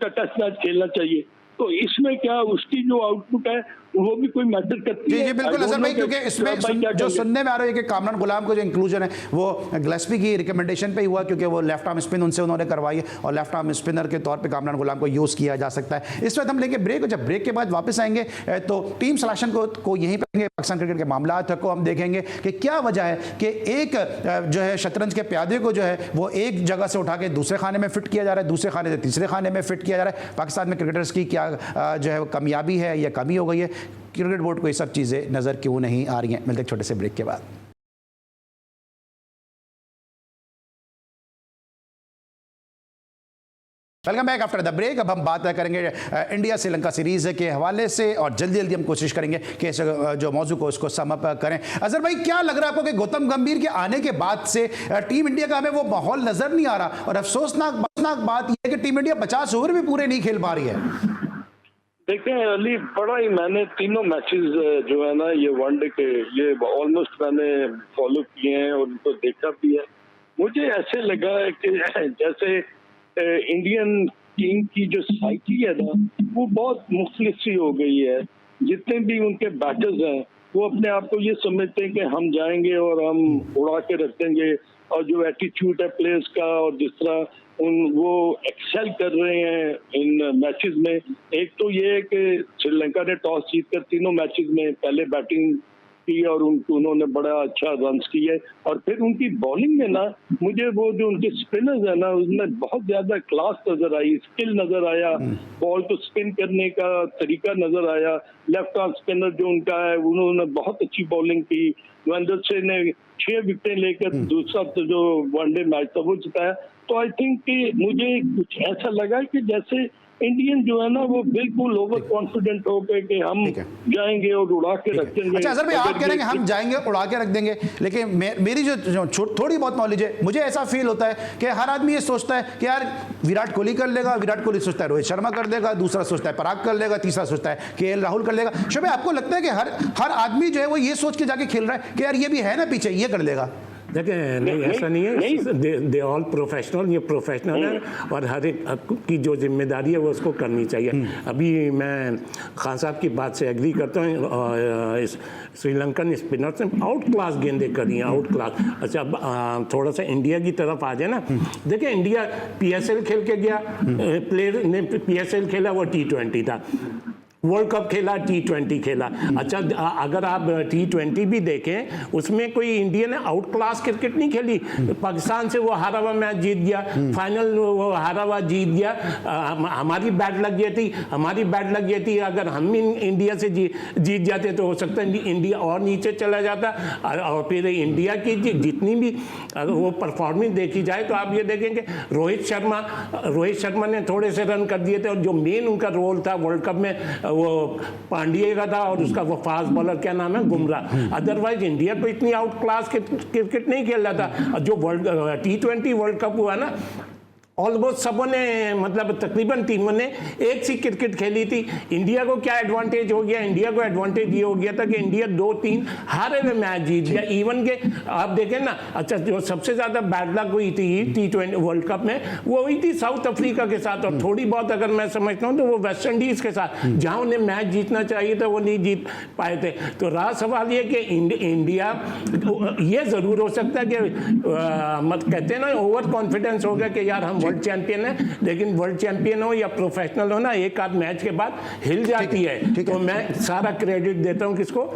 टेस्ट मैच खेलना चाहिए? तो इसमें क्या उसकी जो आउटपुट है वो भी कोई मैटर करती है? जी बिल्कुल अजहर भाई, क्योंकि इसमें जो सुनने में आ रहा है कि कामरान गुलाम को जो इंक्लूजन है वो गिलेस्पी की रिकमेंडेशन पे ही हुआ, क्योंकि वो लेफ्ट आर्म स्पिन उनसे उन्होंने करवाई है और लेफ्ट आर्म स्पिनर के तौर पे कामरान गुलाम को यूज़ किया जा सकता है। इस वक्त हम लेंगे ब्रेक, और जब ब्रेक के बाद वापस आएंगे तो टीम सिलेक्शन को यहीं पर पाकिस्तान क्रिकेट के मामला को हम देखेंगे कि क्या वजह है कि एक जो है शतरंज के प्यादे को जो है वो एक जगह से उठा के दूसरे खाने में फिट किया जा रहा है, दूसरे खाने से तीसरे खाने में फिट किया जा रहा है। पाकिस्तान में क्रिकेटर्स की क्या जो है कामयाबी है या कमी हो गई है, क्रिकेट बोर्ड को ये सब चीज़ें नज़र क्यों नहीं आ रही हैं? मिलते एक छोटे से ब्रेक के बाद। Welcome back after the break. अब हम बात करेंगे इंडिया श्रीलंका सीरीज के हवाले से, और जल्दी जल्दी हम कोशिश करेंगे कि इस जो मौजू को उसको सम अप करें। अजहर भाई, क्या लग रहा है आपको कि गौतम गंभीर के आने के बाद से टीम इंडिया का हमें वो माहौल नजर नहीं आ रहा, और अफसोसनाक बात यह है कि टीम इंडिया 50 ओवर भी पूरे नहीं खेल पा रही है? देखें अली, बड़ा ही मैंने तीनों मैचेस जो है ना ये वनडे के ये ऑलमोस्ट मैंने फॉलो किए हैं और उनको देखा भी है। मुझे ऐसे लगा है कि जैसे इंडियन टीम की जो साइकी है ना वो बहुत मुख्तलिफ सी हो गई है। जितने भी उनके बैटर्स हैं वो अपने आप को ये समझते हैं कि हम जाएंगे और हम उड़ा के रख देंगे, और जो एटीट्यूड है प्लेयर्स का और जिस तरह वो एक्सेल कर रहे हैं इन मैचेस में। एक तो ये है कि श्रीलंका ने टॉस जीतकर तीनों मैचेस में पहले बैटिंग की और उन्होंने बड़ा अच्छा रन्स किए, और फिर उनकी बॉलिंग में ना मुझे वो जो उनके स्पिनर्स है ना उसमें बहुत ज्यादा क्लास नजर आई, स्किल नजर आया, बॉल को स्पिन करने का तरीका नजर आया। लेफ्ट आर्म स्पिनर जो उनका है उन्होंने बहुत अच्छी बॉलिंग की। महेंद्र सिंह ने 6 विकेटें लेकर दूसरा तो जो वनडे मैच था वो जिताया। तो आई थिंक कि मुझे कुछ ऐसा लगा कि जैसे इंडियन जो है ना वो बिल्कुल ओवर कॉन्फिडेंट हो गए कि हम जाएंगे और उड़ा के रख देंगे। अच्छा अजहर भाई, आप कह रहे हैं हम जाएंगे उड़ा के रख देंगे, लेकिन मेरी जो थोड़ी बहुत नॉलेज है, मुझे ऐसा फील होता है कि हर आदमी ये सोचता है कि यार विराट कोहली कर लेगा, विराट कोहली सोचता है रोहित शर्मा कर देगा, दूसरा सोचता है पराग कर लेगा, तीसरा सोचता है KL राहुल कर लेगा। शोएब, आपको लगता है कि हर आदमी जो है वो ये सोच के जाके खेल रहा है कि यार ये भी है ना पीछे, ये कर लेगा? देखिए नहीं, ऐसा नहीं है। दे ऑल प्रोफेशनल, ये प्रोफेशनल है और हर एक की जो जिम्मेदारी है वो उसको करनी चाहिए। अभी मैं खान साहब की बात से एग्री करता हूँ। श्रीलंकन स्पिनर्स ने आउट क्लास गेंदें करी हैं, आउट क्लास। अच्छा अब थोड़ा सा इंडिया की तरफ आ जाए ना। देखिए इंडिया PSL खेल के गया, प्लेयर ने PSL खेला वो T20 था, वर्ल्ड कप खेला, T20 खेला। अच्छा अगर आप T20 भी देखें उसमें कोई इंडिया ने आउट क्लास क्रिकेट नहीं खेली। पाकिस्तान से वो हारा हुआ मैच जीत गया, फाइनल वो हारा हुआ जीत गया। हमारी बैट लग गई थी, अगर हम इंडिया से जीत जाते तो हो सकता है इंडिया और नीचे चला जाता। और फिर इंडिया की जितनी भी वो परफॉर्मेंस देखी जाए तो आप ये देखेंगे रोहित शर्मा ने थोड़े से रन कर दिए थे, और जो मेन उनका रोल था वर्ल्ड कप में वो पांड्या का था, और उसका वो फास्ट बॉलर क्या नाम है, बुमराह। अदरवाइज इंडिया तो इतनी आउट क्लास क्रिकेट नहीं खेल रहा था। जो T20 वर्ल्ड कप हुआ ना ऑलमोस्ट सबों ने मतलब तकरीबन टीमों ने एक सी क्रिकेट खेली थी। इंडिया को क्या एडवांटेज हो गया, इंडिया को एडवांटेज ये हो गया था कि इंडिया 2-3 हारे हुए मैच जीत गया। इवन के आप देखें ना, अच्छा जो सबसे ज्यादा बैड लक हुई थी T20 वर्ल्ड कप में वो हुई थी साउथ अफ्रीका के साथ, और थोड़ी बहुत अगर मैं समझता हूँ तो वो वेस्ट इंडीज के साथ, जहां उन्हें मैच जीतना चाहिए था वो नहीं जीत पाए थे। तो रहा सवाल ये कि इंडिया, ये जरूर हो सकता है कि मत कहते हैं ना ओवर कॉन्फिडेंस हो गया कि यार हम वर्ल्ड चैंपियन है, लेकिन वर्ल्ड चैंपियन हो या प्रोफेशनल हो ना, एक आध मैच के बाद हिल जाती है। तो मैं सारा क्रेडिट देता हूं किसको,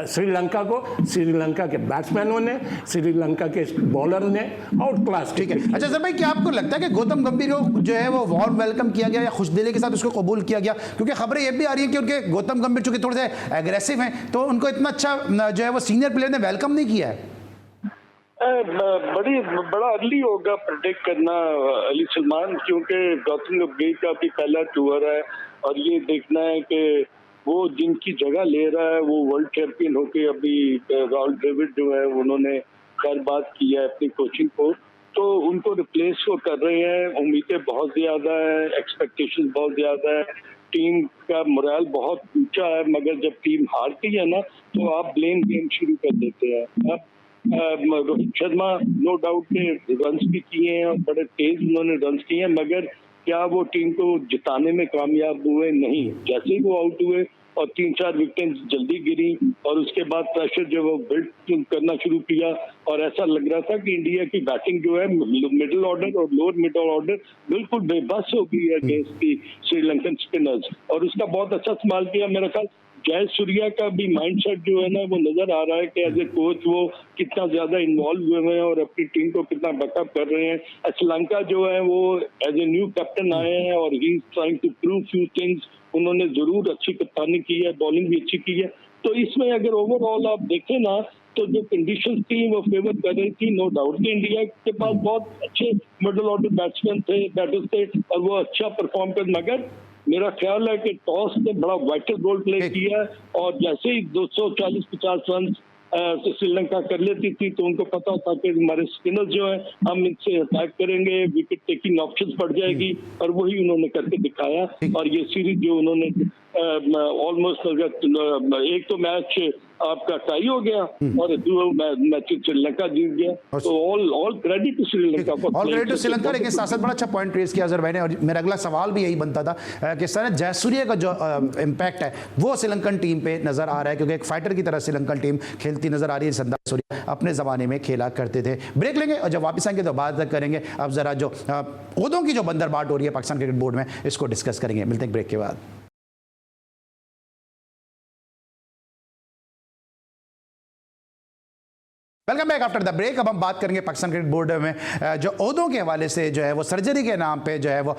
श्रीलंका को, श्रीलंका के बैट्समैनों ने, श्रीलंका के बॉलर ने आउट क्लास। ठीक है, अच्छा सर भाई, क्या आपको लगता है कि गौतम गंभीर को जो है वो वार्म वेलकम किया गया या खुशदिली के साथ उसको कबूल किया गया? क्योंकि खबरें ये भी आ रही है कि उनके गौतम गंभीर चूंकि थोड़े से एग्रेसिव हैं तो उनको इतना अच्छा जो है वो सीनियर प्लेयर ने वेलकम नहीं किया है। बड़ा अर्ली होगा प्रेडिक्ट करना अली सलमान, क्योंकि गौतम गंभीर का भी पहला टूर है और ये देखना है कि वो जिनकी जगह ले रहा है वो वर्ल्ड चैंपियन होके, अभी राहुल द्रविड़ जो है उन्होंने खैर बात किया है अपनी कोचिंग को, तो उनको रिप्लेस वो कर रहे हैं। उम्मीदें बहुत ज्यादा है, एक्सपेक्टेशन बहुत ज्यादा है, टीम का मोरल बहुत ऊंचा है, मगर जब टीम हारती है ना तो आप ब्लेम गेम शुरू कर देते हैं। रोहित शर्मा नो डाउट ने रन्स भी किए हैं और बड़े तेज उन्होंने रन्स किए हैं, मगर क्या वो टीम को जिताने में कामयाब हुए? नहीं। जैसे ही वो आउट हुए और 3-4 विकेट जल्दी गिरी और उसके बाद प्रेशर जो वो बिल्ड करना शुरू किया और ऐसा लग रहा था कि इंडिया की बैटिंग जो है मिडिल ऑर्डर और लोअर मिडिल ऑर्डर बिल्कुल बेबस हो गई है अगेंस्ट दी श्रीलंकन स्पिनर्स, और उसका बहुत अच्छा इस्तेमाल किया। मेरा ख्याल जय सूर्या का भी माइंडसेट जो है ना वो नजर आ रहा है कि एज ए कोच वो कितना ज्यादा इन्वॉल्व हुए हैं और अपनी टीम को कितना बैकअप कर रहे हैं। श्रीलंका जो है वो एज ए न्यू कैप्टन आए हैं और he is trying to prove few things. उन्होंने जरूर अच्छी कप्तानी की है, बॉलिंग भी अच्छी की है। तो इसमें अगर ओवरऑल आप देखें ना तो जो कंडीशंस थी वो फेवर कर रही थी। नो डाउट कि इंडिया के पास बहुत अच्छे मिडिल ऑर्डर बैट्समैन थे, बैटर्स थे और वो अच्छा परफॉर्म कर, मगर मेरा ख्याल है कि टॉस ने बड़ा वाइटल रोल प्ले किया और जैसे ही 240-50 रन श्रीलंका कर लेती थी तो उनको पता था कि हमारे स्पिनर जो है हम इनसे अटैक करेंगे, विकेट टेकिंग ऑप्शंस बढ़ जाएगी, और वही उन्होंने करके दिखाया। और ये सीरीज जो उन्होंने ऑलमोस्ट एक तो मैच आपका टाई हो गया और मैच श्रीलंका जीत गया, तो all credit to Sri Lanka. All credit to Sri Lanka. लेकिन साथ साथ बड़ा अच्छा पॉइंट रेज किया अजहर भाई ने, और मेरा अगला सवाल भी यही बनता था कि सर जयसूर्या का जो इम्पैक्ट है वो श्रीलंकन टीम पे नजर आ रहा है, क्योंकि एक फाइटर की तरह श्रीलंकन टीम खेलती नजर आ रही है। संदीप सूर्या अपने जमाने में खेला करते थे। ब्रेक लेंगे और जब वापस आएंगे तो बात करेंगे अब जरा जो ओहदों की जो बंदरबाट हो रही है पाकिस्तान क्रिकेट बोर्ड में, इसको डिस्कस करेंगे। मिलते हैं ब्रेक के बाद। Welcome back after the break. अब हम बात करेंगे पाकिस्तान क्रिकेट बोर्ड में जो ओहदों के हवाले से जो है वो सर्जरी के नाम पे जो है वो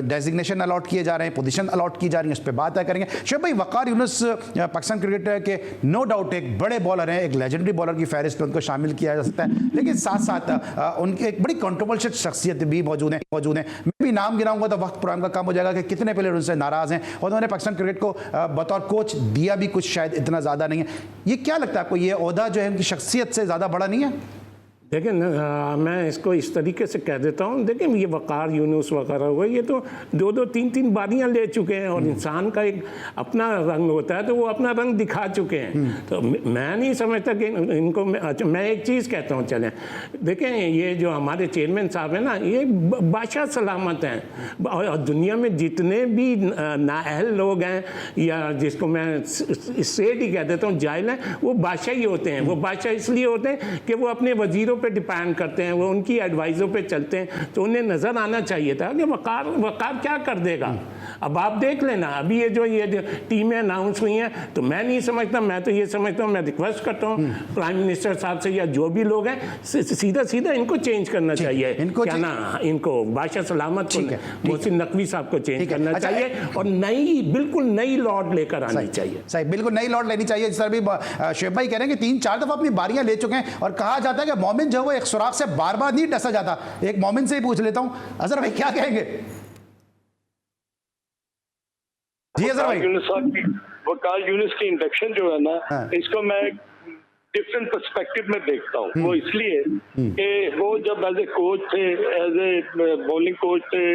डेजिग्नेशन अलॉट किए जा रहे हैं, पोजीशन अलॉट की जा रही है, उस पर बात करेंगे। शोएब भाई, वकार यूनुस पाकिस्तान क्रिकेट के नो डाउट एक बड़े बॉलर हैं, एक लेजेंडरी बॉलर की फहरिस्त में उनको शामिल किया जा सकता है, लेकिन साथ साथ उनकी एक बड़ी कंट्रोवर्शियल शख्सियत भी मौजूद है। मैं भी नाम गिनाऊंगा तो वक्त प्रोग्राम का काम हो जाएगा कि कितने प्लेयर उनसे नाराज हैं और उन्होंने पाकिस्तान क्रिकेट को बतौर कोच दिया भी कुछ शायद इतना ज़्यादा नहीं है। ये क्या लगता है आपको, ये ओहदा जो है उनकी शख्सियत से ज़्यादा बड़ा नहीं है? देखिए मैं इसको इस तरीके से कह देता हूँ, देखिए ये वकार यूनुस वगैरह हुए, ये तो 2-2 3-3 बारियाँ ले चुके हैं और इंसान का एक अपना रंग होता है तो वो अपना रंग दिखा चुके हैं। तो मैं नहीं समझता कि इनको मैं एक चीज़ कहता हूँ, चलें देखें ये जो हमारे चेयरमैन साहब हैं ना, ये बादशाह सलामत हैं और दुनिया में जितने भी नाअहल लोग हैं या जिसको मैं सेठ ही कह देता हूँ, जाहिल हैं, वो बादशाह ही होते हैं। वो बादशाह इसलिए होते हैं कि वो अपने वजीरों पे डिपेंड करते हैं, वो उनकी एडवाइजों पे चलते हैं, तो उन्हें नजर आना चाहिए था कि वकार क्या कर देगा। अब आप देख लेना, अभी ये टीमें अनाउंस हुई हैं, तो मैं नहीं समझता, मैं तो ये समझता हूँ, मैं रिक्वेस्ट करता हूँ प्राइम मिनिस्टर साहब से या जो भी लोग हैं, सीधा सीधा इनको चेंज करना चाहिए। क्या ना, इनको बादशाह सलामत को, मोहसिन नकवी साहब को चेंज करना चाहिए और बिल्कुल नई लॉर्ड लेकर आनी चाहिए। सही, बिल्कुल नई लॉर्ड लेनी चाहिए। सर भी शोएब भाई कह रहे हैं कि 3-4 दफा अपनी बारियां ले चुके हैं और कहा जाता है कि मोमिन जो वो एक सुराख से बार बार नहीं डसा जाता। एक मोमिन से ही पूछ लेता हूं, अजहर भाई क्या कहेंगे? जी अजहर भाई, वकार यूनुस की इंडक्शन जो है ना, इसको मैं डिफरेंट पर्सपेक्टिव में देखता हूँ। वो इसलिए कि वो जब एज ए कोच थे, एज ए बॉलिंग कोच थे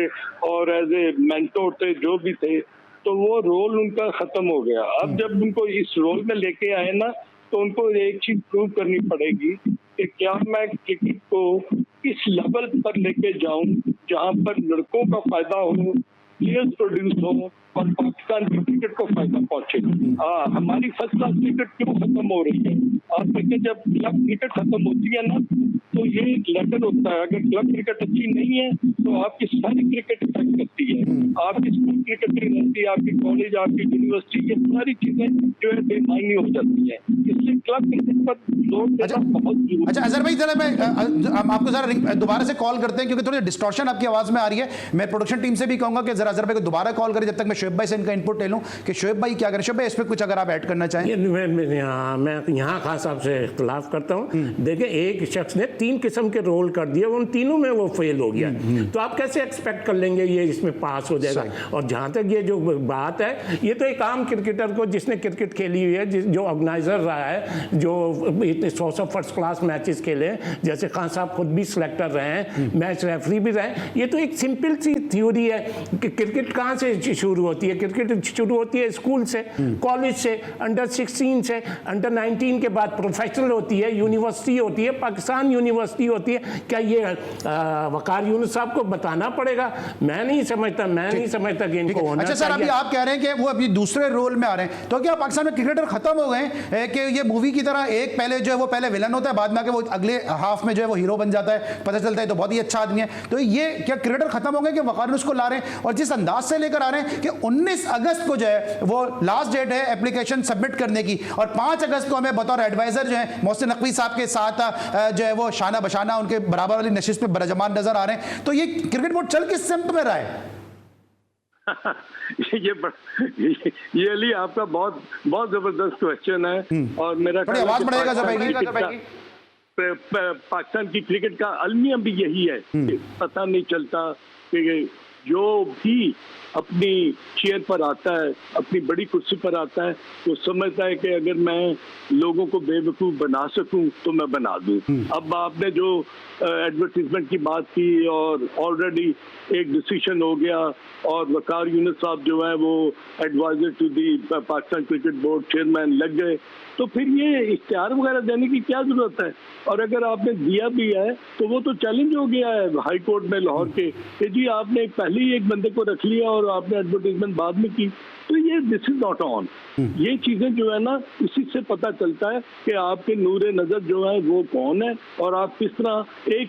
और एज ए मेंटोर थे, जो भी थे, तो वो रोल उनका खत्म हो गया। अब जब उनको इस रोल में लेके आए ना, तो उनको एक चीज प्रूव करनी पड़ेगी कि क्या मैं क्रिकेट को इस लेवल पर लेके जाऊं जहां पर लड़कों का फायदा हो, प्लेयर्स प्रोड्यूस हो और पाकिस्तान की क्रिकेट को फायदा पहुंचे। हमारी फर्स्ट क्लास क्रिकेट क्यों खत्म हो रही है? आप देखिए, जब क्लब क्रिकेट खत्म होती है ना, तो ये एक लेटर होता है। अगर क्लब क्रिकेट अच्छी नहीं है तो आपकी सारी क्रिकेट इफेक्ट करती है। आपकी स्कूल क्रिकेट रहती है, आपकी कॉलेज, आपकी यूनिवर्सिटी, ये सारी चीजें जो है बेमायनी हो जाती है। इसलिए क्लब क्रिकेट पर जोर देना बहुत जरूरी है। अच्छा अजहर भाई, जरा मैं हम आपको जरा दोबारा से कॉल करते हैं, क्योंकि थोड़ी डिस्टॉर्शन आपकी आवाज में आ रही है। मैं प्रोडक्शन टीम से भी कहूंगा कि जरा अजहर भाई को दोबारा कॉल करें, जब तक मैं शोएब भाई से इनका इनपुट ले लूं कि शोएब भाई क्या करें। शोएब भाई, इस पर कुछ अगर आप ऐड करना चाहें। मैं यहाँ खास साहब से इख्तलाफ करता हूँ। देखिए, एक शख्स ने 3 किस्म के रोल कर दिए, उन तीनों में वो फेल हो गया, तो आप कैसे एक्सपेक्ट कर लेंगे ये इसमें पास हो जाएगा? और जहाँ तक ये जो बात है, ये तो एक आम क्रिकेटर को जिसने क्रिकेट खेली हुई है, जो ऑर्गेनाइजर रहा है, जो इतने 100 फर्स्ट क्लास मैचेस खेले, जैसे खान साहब खुद भी सिलेक्टर रहे हैं, मैच रेफरी भी रहे। ये तो एक सिंपल सी थ्योरी है कि क्रिकेट कहाँ से शुरू होती है। क्रिकेट शुरू होती है स्कूल से, कॉलेज से, अंडर 16 से, अंडर 19 के बाद प्रोफेशनल होती है, यूनिवर्सिटी होती है, पाकिस्तान यूनिवर्सिटी होती है। क्या ये वकार यूनुस साहब को बताना पड़ेगा? मैं नहीं समझता कि इनको होना। अच्छा सर, अभी आप कह रहे हैं कि वो अभी दूसरे रोल में आ रहे हैं, तो क्या पाकिस्तान में क्रिकेटर खत्म हो गए कि ये मूवी की तरह एक पहले जो है वो पहले विलन होता है, बाद में आके वो अगले हाफ में जो है वो हीरो बन जाता है, पता चलता है तो बहुत ही अच्छा आदमी है। तो ये क्या क्रिकेटर खत्म हो गए कि वकार यूनुस को ला रहे हैं? और जिस अंदाज से लेकर आ रहे हैं कि 19 अगस्त को जो है वो लास्ट डेट है एप्लीकेशन सबमिट करने की, और 5 अगस्त को हमें बतौर एडवाइजर जो है मोहसिन नकवी साहब के साथ जो है वो शाना बशाना उनके बराबर वाली नशिस्त पे बरजमान नजर आ रहे हैं। तो ये क्रिकेट बोर्ड चल किस सिमत में रहा है? ये अली आपका बहुत बहुत जबरदस्त क्वेश्चन है। और मेरा आवाज बढ़ेगा पाकिस्तान की क्रिकेट का अलमिया भी यही है कि पता नहीं चलता कि जो भी अपनी चेयर पर आता है, अपनी बड़ी कुर्सी पर आता है, वो समझता है कि अगर मैं लोगों को बेवकूफ़ बना सकूं तो मैं बना दूं। अब आपने जो एडवर्टीजमेंट की बात की, और ऑलरेडी एक डिसीजन हो गया, और वकार यूनुस साहब जो है वो adviser to the Pakistan cricket board chairman लग गए, तो फिर ये इख्तियार वगैरह देने की क्या जरूरत है? और अगर आपने दिया भी है तो वो तो चैलेंज हो गया है हाई कोर्ट में लाहौर के कि जी आपने पहले ही एक बंदे को रख लिया और आपने एडवर्टीजमेंट बाद में की। तो ये दिस इज नॉट ऑन। ये चीजें जो है ना, इसी से पता चलता है कि आपके नूरे नजर जो है वो कौन है, और आप किस तरह एक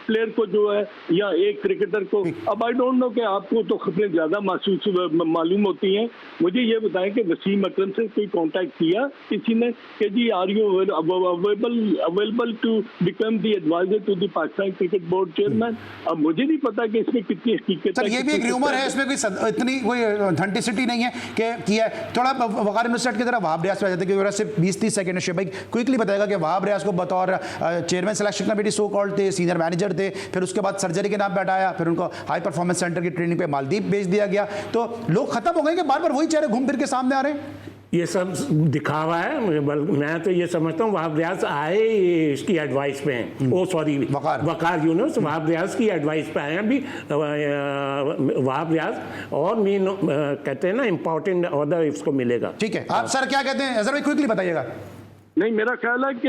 प्लेयर को जो है या एक क्रिकेटर को, अब आई डोंट नो कि आपको तो खबरें ज्यादा मालूम होती हैं। मुझे ये बताएं कि वसीम अकरम से कोई कांटेक्ट किया किसी ने कि जी are you available to become the advisor to the Pakistan cricket board chairman? अब मुझे नहीं पता कि इसमें कितनी हकीकत है। ये भी एक र्यूमर है, इसमें कोई इतनी कोई ऑथेंटिसिटी नहीं है कि किया थोड़ा वकार यूनुस की तरह वहाब रियाज पे आ जाते हैं, क्योंकि सिर्फ 20-30 सेकंड है। भाई क्विकली बताएगा कि वहाब रियाज को बतौर chairman selection committee so called थे, सीनियर मैनेजर थे, फिर उसके बाद सर्जरी के नाम पे हटाया, फिर उनको हाई परफॉर्मेंस सेंटर की ट्रेनिंग पे मालदीव भेज दिया गया। तो लोग खत्म हो गए कि बार बार वही चेहरे घूम फिर के सामने आ रहे हैं। ये सब दिखावा है। मैं तो ये समझता हूँ वहाब रियाज आए इसकी एडवाइस पे हैं। ओ सॉरी, वकार यूनुस वहाब रियाज की एडवाइस पे आए हैं। अभी वहाब रियाज और मीन कहते हैं ना इम्पोर्टेंट ऑर्डर इसको मिलेगा। ठीक है, आप सर क्या कहते हैं? अजहर भाई क्विकली बताइएगा। नहीं, मेरा ख्याल है कि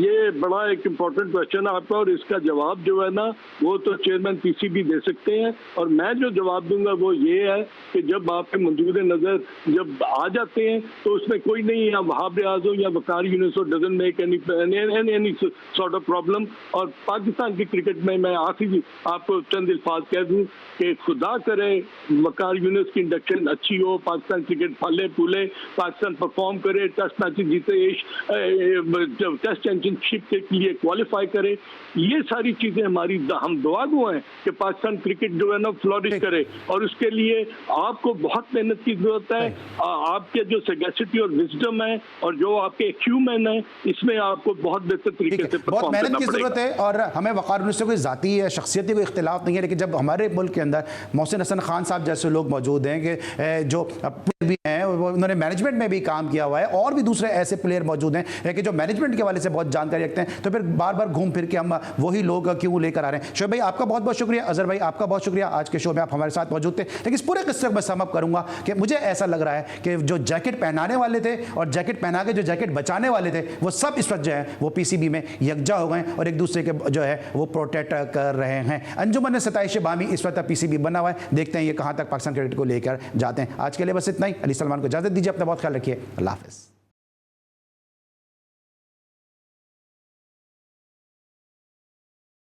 ये बड़ा एक इम्पोर्टेंट क्वेश्चन है आपका, और इसका जवाब जो है ना वो तो चेयरमैन पीसीबी दे सकते हैं। और मैं जो जवाब दूंगा वो ये है कि जब आपके मंजूर नज़र जब आ जाते हैं तो उसमें कोई नहीं, या वहाब रियाज हो या वकार यूनुस हो, doesn't make any sort of problem. और पाकिस्तान की क्रिकेट में मैं आखिरी आपको चंद अल्फाज कह दूँ कि खुदा करे वकार यूनुस की इंडक्शन अच्छी हो, पाकिस्तान क्रिकेट फले फूले, पाकिस्तान परफॉर्म करे, टेस्ट मैच जीते, टेस्ट चैंपियनशिप के लिए क्वालिफाई करे। ये सारी चीजें हमारी हम दुआ गो हैं कि पाकिस्तान क्रिकेट जो है ना फ्लोरिश करे, और उसके लिए आपको बहुत मेहनत की जरूरत है। आपके जो सैगैसिटी और विजडम है और जो आपके एक्यूमेन है, इसमें आपको बहुत बेहतर तरीके से बहुत मेहनत की जरूरत है। और हमें वकार यूनुस से कोई जाती या शख्सियती कोई इख्तिलाफ नहीं है, लेकिन जब हमारे मुल्क के अंदर मोहसिन हसन खान साहब जैसे लोग मौजूद हैं कि जो भी हैं, उन्होंने मैनेजमेंट में भी काम किया हुआ है, और भी दूसरे ऐसे प्लेयर मौजूद हैं हैं कि जो मैनेजमेंट के हवाले से बहुत जानकारी रखते हैं, तो फिर बार बार घूम फिर के हम वही लोग क्यों लेकर आ रहे हैं। शोएब भाई आपका बहुत बहुत शुक्रिया, अजहर भाई आपका बहुत शुक्रिया, आज के शो में आप हमारे साथ मौजूद थे। लेकिन इस पूरे किस्से को मैं सम अप करूंगा कि मुझे ऐसा लग रहा है कि जो जैकेट पहनाने वाले थे और जैकेट पहना के जो जैकेट बचाने वाले थे, वो सब इस वक्त जो है वो पीसीबी में यकजा हो गए और एक दूसरे के जो है वो प्रोटेक्ट कर रहे हैं। अंजुमन सताइश बामी इस वक्त पीसीबी बना हुआ है, देखते हैं ये कहां तक पाकिस्तान क्रिकेट को लेकर जाते हैं। आज के लिए बस इतना ही। अली सलमान को इजाजत दीजिए, अपना बहुत ख्याल रखिए, अल्लाह हाफिज़।